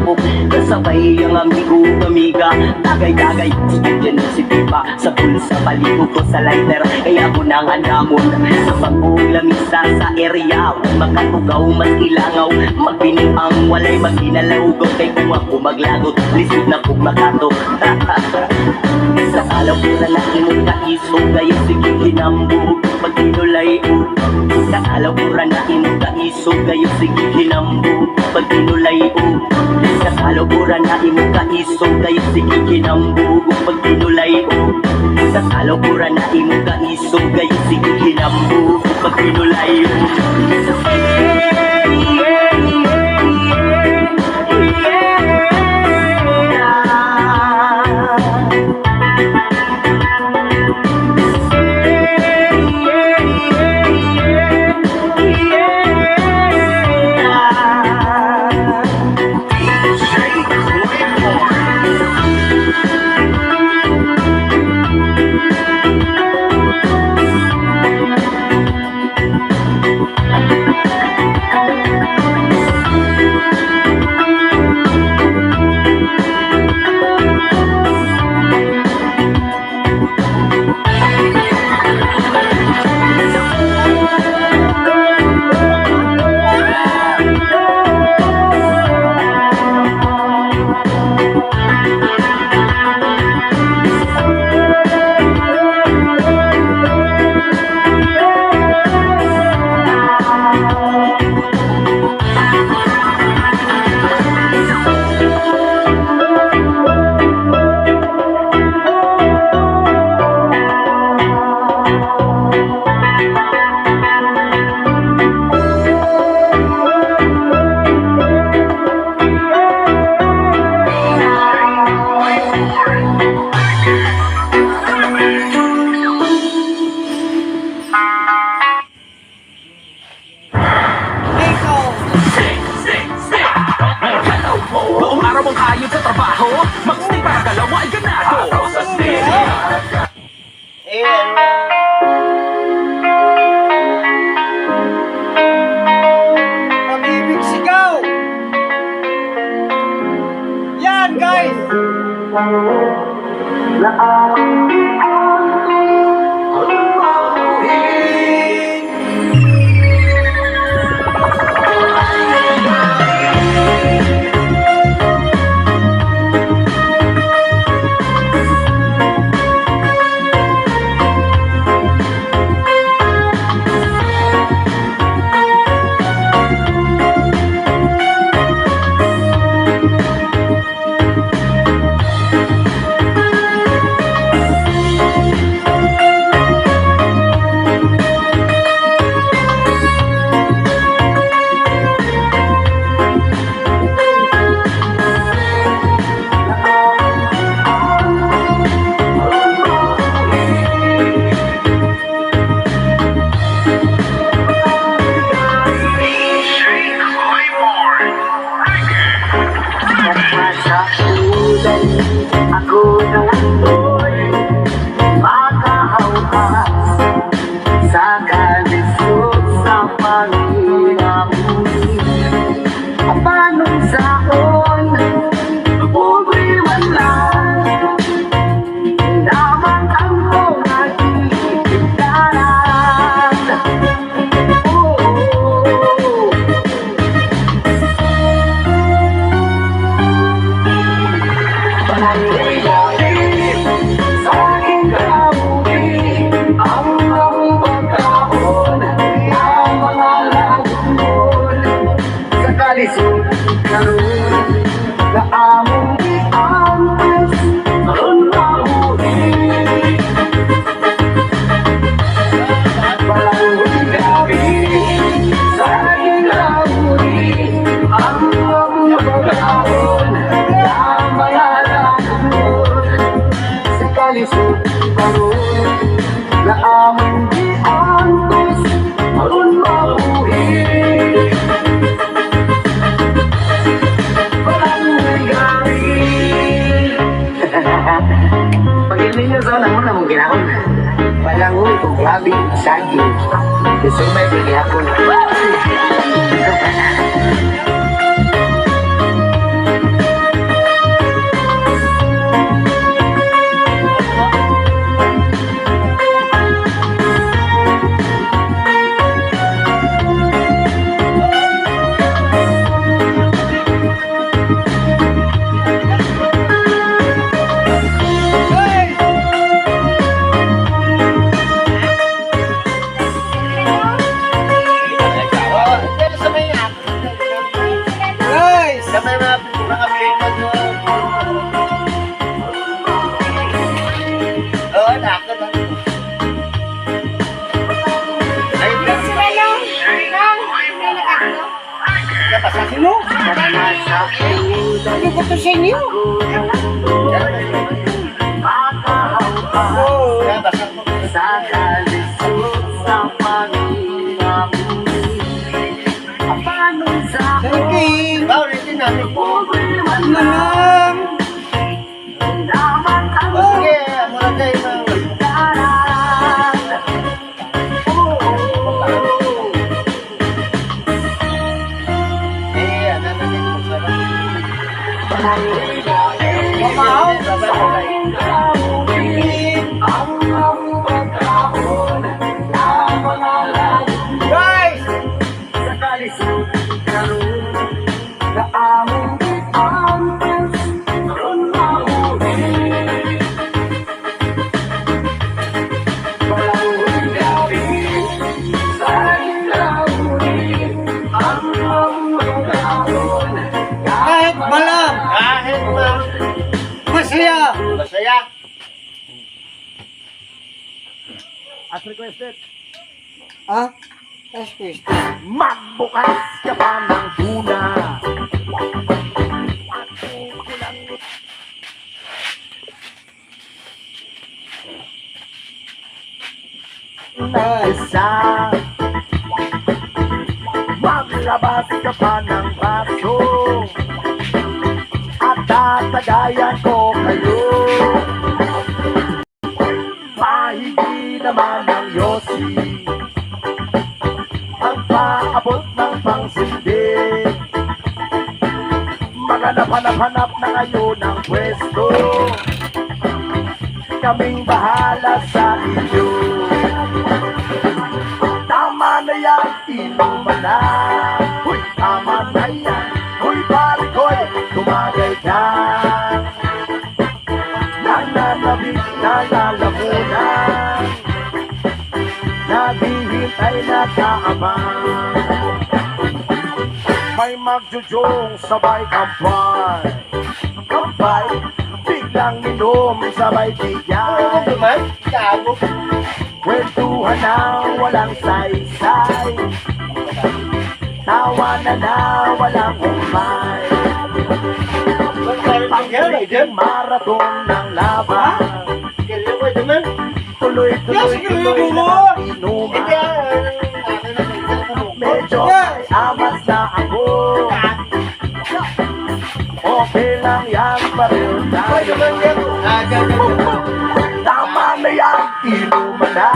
ginamok. Kasabay ang amigo amiga, dagay-dagay sigit si Pipa. Sa bulsa baligo ko sa lighter, kaya ko nang andamon. Sa pagbuong lamisa sa area, makatugaw mas ilangaw. Magpiniang walay maghinalaugaw, kay kung ako maglagot, lisod na kong makato. Sa alaw ko na imong kaiso, kaya sige hinambog pag inulay. Sa alaw ko na imong kaiso, kaya sige hinambog pag inulay. Sa alaw ko na imong kaiso, kaya sige hinambog pag inulay. Sa alaw ko na imong kaiso, kaya sige hinambog pag inulay. Pag-ibig sigaw! Yan guys! Ako na landoy, makahawkas sa kalisod sa Panginoon. Paanong saon, pobre wala, naman ang mga kikitaran. Pag-iling na sa naman na mong ginahon. Palangoy kung grabe saging. Isumay sa gihapon. Sino? Hindi ko to sa inyo. Oo. Sa kalisod sa Panginoon. Paano sa Sige. namin Manang. naman ang Sige, muna kayo na. Guys! Kahit malam, masaya. Masaya. As requested. Ah? As requested. Magbukas ka pa ng tuna. Isa. Maglabas ka pa ng baso. At tatagayan ko kayo. Mahigi naman ng Yossi. Ang paabot ng pangsindi. Maghanap-hanap na kayo ng pwesto. Kaming bahala sa inyo. Tama na yan, inuman na. Uy, tama na yan. Uy, barikoy, tumagay ka. Nananabik na lalamunan. Naghihintay na kaabang. May magjujong sabay kampay. Kampay, biglang inom sabay bigyan. Kwentuhan na walang saysay. Tawanan na walang umay. Pag-ibig marathon ng laban. Tuloy-tuloy na inuman. Medyo may amas na ako. Okay lang yan, pareho tayo. Tama na yan, inuman na.